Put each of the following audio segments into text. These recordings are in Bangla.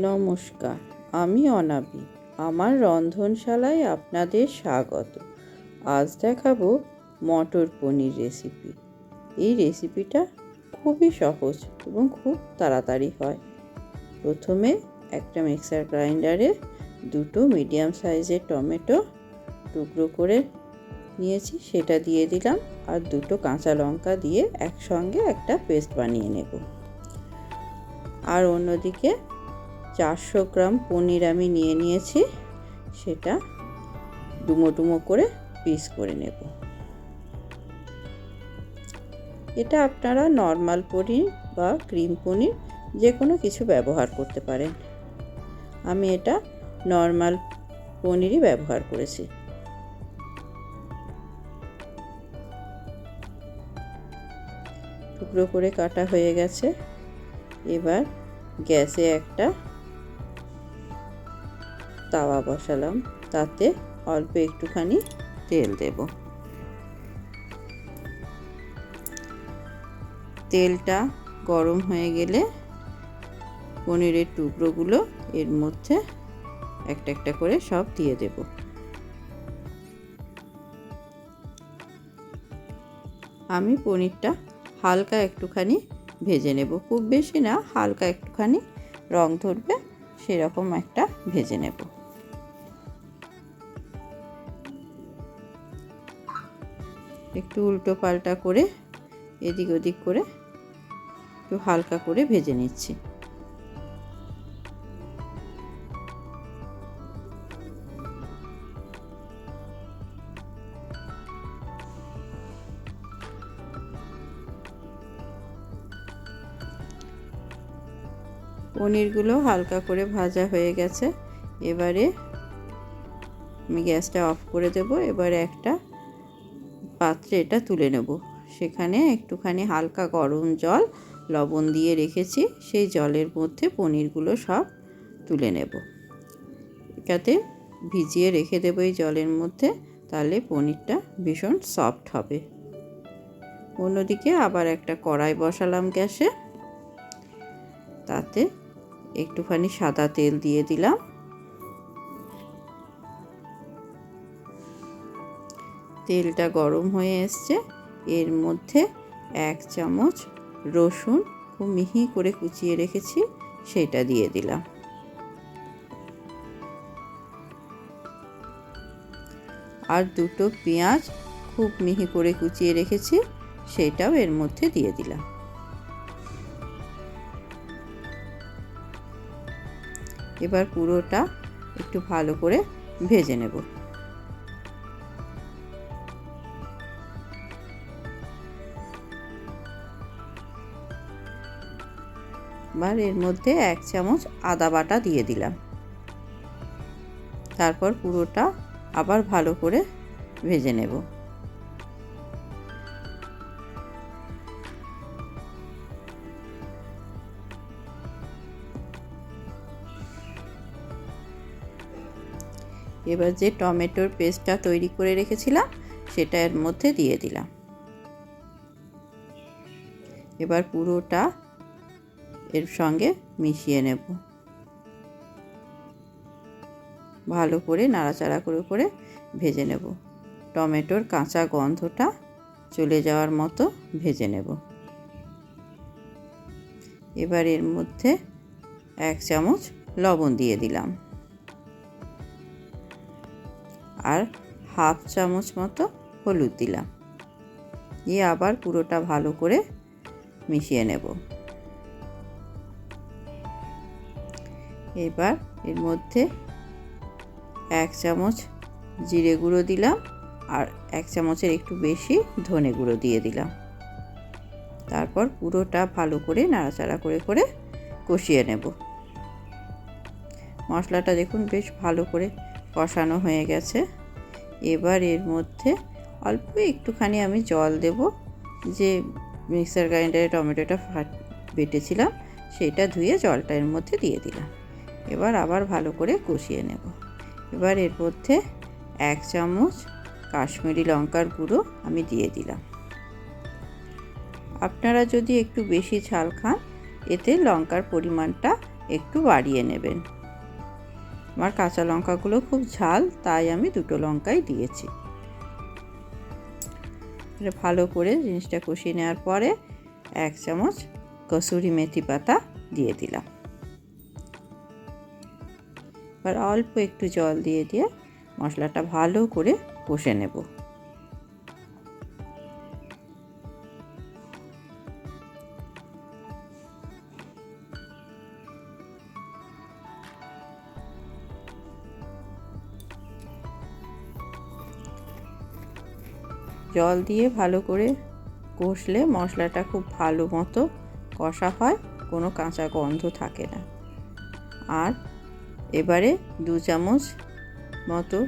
নমস্কার, আমি অনাবি। আমার রন্ধনশালায় আপনাদের স্বাগত। আজ দেখাবো মটর পনির রেসিপি। এই রেসিপিটা খুবই সহজ এবং খুব তাড়াতাড়ি হয়। প্রথমে একটা মিক্সার গ্রাইন্ডারে দুটো মিডিয়াম সাইজের টমেটো টুকরো করে নিয়েছি, সেটা দিয়ে দিলাম। আর দুটো কাঁচা লঙ্কা দিয়ে একসঙ্গে একটা পেস্ট বানিয়ে নেব। আর অন্যদিকে 400 গ্রাম পনির আমি নিয়েছি, সেটা ডুমো ডুমো করে পিস করে নেব। এটা আপনারা নর্মাল পনির বা ক্রিম পনির যে কোনো কিছু ব্যবহার করতে পারেন। আমি এটা নর্মাল পনিরই ব্যবহার করেছি। টুকরো করে কাটা হয়ে গেছে। এবার গ্যাসে একটা তাওয়া বসালাম, তাতে অল্প একটুখানি তেল দেব। তেলটা গরম হয়ে গেলে পনিরের টুকরোগুলো এর মধ্যে একটা একটা করে সব দিয়ে দেব। আমি পনিরটা হালকা একটুখানি ভেজে নেব, খুব বেশি না, হালকা একটুখানি রং ধরবে সেরকম একটা ভেজে নেব। একটু উল্টো পাল্টা করে এদিক ওদিক করে একটু হালকা করে ভেজে নিচ্ছি। পনিরগুলো হালকা করে ভাজা হয়ে গেছে। এবারে আমি গ্যাসটা অফ করে দেব। এবারে একটা পাত্রে এটা তুলে নেব। সেখানে একটুখানি হালকা গরম জল লবণ দিয়ে রেখেছি, সেই জলের মধ্যে পনিরগুলো সব তুলে নেব। এটাতে ভিজিয়ে রেখে দেবো এই জলের মধ্যে, তাহলে পনিরটা ভীষণ সফট হবে। অন্যদিকে আবার একটা কড়াই বসালাম গ্যাসে, তাতে একটুখানি সাদা তেল দিয়ে দিলাম। তেলটা গরম হয়ে এসছে। এর মধ্যে 1 চামচ রসুন খুব মিহি করে কুচিয়ে রেখেছি, সেটা দিয়ে দিলাম। আর দুটো পেঁয়াজ খুব মিহি করে কুচিয়ে রেখেছি, সেটাও এর মধ্যে দিয়ে দিলাম। এবার পুরোটা একটু ভালো করে ভেজে নেব। এবার এর মধ্যে 1 চামচ আদা বাটা দিয়ে দিলাম। তারপর পুরোটা আবার ভালো করে ভেজে নেব। এবার যে টমেটোর পেস্টটা তৈরি করে রেখেছিলাম, সেটা এর মধ্যে দিয়ে দিলাম। এবার পুরোটা এর সঙ্গে মিশিয়ে নেব। ভালো করে নাড়াচাড়া করে করে ভেজে নেব। টমেটোর কাঁচা গন্ধটা চলে যাওয়ার মতো ভেজে নেব। এবার এর মধ্যে 1 চামচ লবণ দিয়ে দিলাম, আর হাফ চামচ মতো হলুদ দিলাম। দিয়ে আবার পুরোটা ভালো করে মিশিয়ে নেব। এবার এর মধ্যে 1 চামচ জিরে গুঁড়ো দিলাম, আর 1 চামচের একটু বেশি ধনে গুঁড়ো দিয়ে দিলাম। তারপর পুরোটা ভালো করে নাড়াচাড়া করে করে কষিয়ে নেব। মশলাটা দেখুন বেশ ভালো করে কষানো হয়ে গেছে। এবার এর মধ্যে অল্প একটুখানি আমি জল দেব। যে মিক্সার গ্রাইন্ডারে টমেটোটা বেটেছিলাম, সেটা ধুয়ে জলটা এর মধ্যে দিয়ে দিলাম। এবার আবার ভালো করে কষিয়ে নেব। এবার এর মধ্যে 1 চামচ কাশ্মীরি লঙ্কার গুঁড়ো আমি দিয়ে দিলাম। আপনারা যদি একটু বেশি ঝাল খান, এতে লঙ্কার পরিমাণটা একটু বাড়িয়ে নেবেন। আমার কাঁচা লঙ্কাগুলো খুব ঝাল, তাই আমি 2টো লঙ্কাই দিয়েছি। ভালো করে জিনিসটা কষিয়ে নেওয়ার পরে 1 চামচ কসুরি মেথি পাতা দিয়ে দিলাম। এবার অল্প একটু জল দিয়ে মশলাটা ভালো করে কষে নেব। জল দিয়ে ভালো করে কষলে মশলাটা খুব ভালো মতো কষা হয়, কোনো কাঁচা গন্ধ থাকে না। আর এবারে 2 চামচ মতো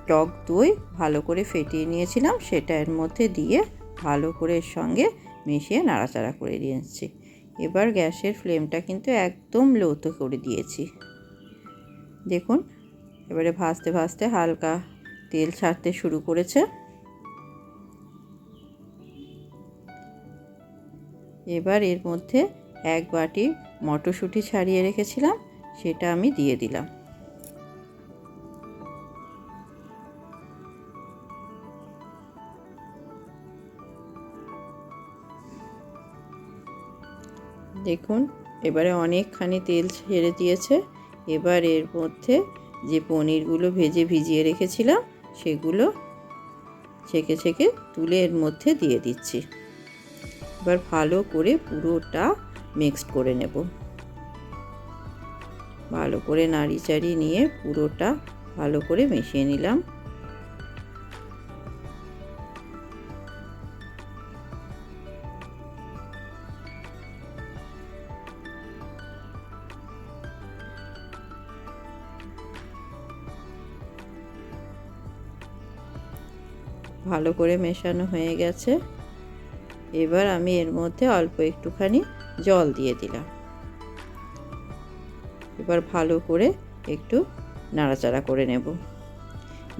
টক দই ভালো করে ফেটিয়ে নিয়েছিলাম, সেটা এর মধ্যে দিয়ে ভালো করে এর সঙ্গে মিশিয়ে নাড়াচাড়া করে দিয়েছি। এবার গ্যাসের ফ্লেমটা কিন্তু একদম লোতে করে দিয়েছি। দেখুন এবারে ভাজতে ভাজতে হালকা তেল ছাড়তে শুরু করেছে। এবার এর মধ্যে 1 বাটি মটরশুঁটি ছাড়িয়ে রেখেছিলাম, সেটা আমি দিয়ে দিলাম। দেখুন এবারে অনেকখানি তেল ছেড়ে দিয়েছে। এবার এর মধ্যে যে পনিরগুলো ভিজিয়ে রেখেছিলাম সেগুলো ছেঁকে ছেঁকে তুলে এর মধ্যে দিয়ে দিচ্ছি। এবার ভালো করে পুরোটা মিক্সড করে নেব। ভালো করে নাড়ি চাড়িয়ে নিয়ে পুরোটা ভালো করে মিশিয়ে নিলাম। ভালো করে মেশানো হয়ে গেছে। এবার আমি এর মধ্যে অল্প একটুখানি জল দিয়ে দিলাম। এবার ভালো করে একটু নাড়াচাড়া করে নেব।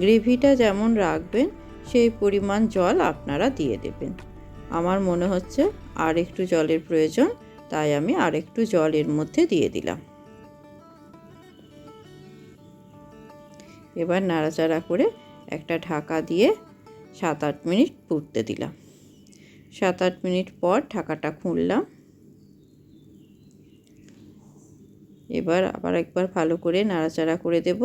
গ্রেভিটা যেমন রাখবেন সেই পরিমাণ জল আপনারা দিয়ে দেবেন। আমার মনে হচ্ছে আর একটু জলের প্রয়োজন, তাই আমি আর একটু জল এর মধ্যে দিয়ে দিলাম। এবার নাড়াচাড়া করে একটা ঢাকা দিয়ে 7-8 মিনিট ফুটতে দিলাম। 7-8 মিনিট পর ঢাকাটা খুললাম। এবার আবার একবার ভালো করে নাড়াচাড়া করে দেব।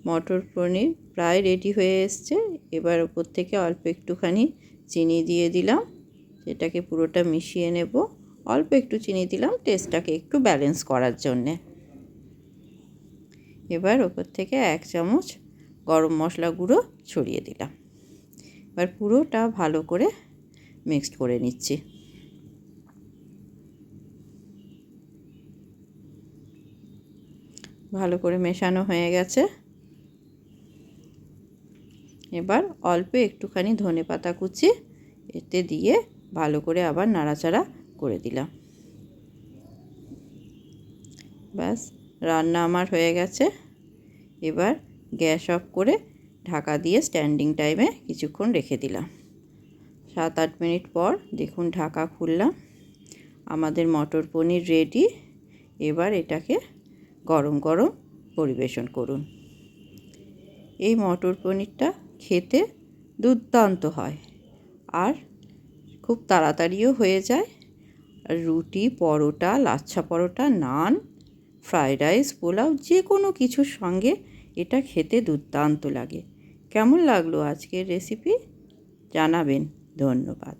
মটর পনির প্রায় রেডি হয়ে এসছে। এবার উপর থেকে অল্প একটুখানি চিনি দিয়ে দিলাম, সেটাকে পুরোটা মিশিয়ে নেব। অল্প একটু চিনি দিলাম টেস্টটাকে একটু ব্যালেন্স করার জন্যে। এবার ওপর থেকে 1 চামচ গরম মশলা গুঁড়ো ছড়িয়ে দিলাম। এবার পুরোটা ভালো করে মিক্সড করে নিচ্ছি। ভালো করে মেশানো হয়ে গেছে। এবার অল্প একটুখানি ধনেপাতা কুচি এতে দিয়ে ভালো করে আবার নাড়াচাড়া করে দিলাম। ব্যাস রান্না আমার হয়ে গেছে। এবার গ্যাস অফ করে ঢাকা দিয়ে স্ট্যান্ডিং টাইমে কিছুক্ষণ রেখে দিলাম। 7-8 মিনিট পর দেখুন ঢাকা খুললাম। আমাদের মটর পনির রেডি। এবার এটাকে গরম গরম পরিবেশন করুন। এই মটর পনিরটা খেতে দুর্দান্ত হয় আর খুব তাড়াতাড়িও হয়ে যায়। রুটি, পরোটা, লাচ্ছা পরোটা, নান, ফ্রাইড রাইস, পোলাও যে কোনো কিছুর সঙ্গে এটা খেতে দুর্দান্ত লাগে। কেমন লাগলো আজকের রেসিপি জানাবেন। ধন্যবাদ।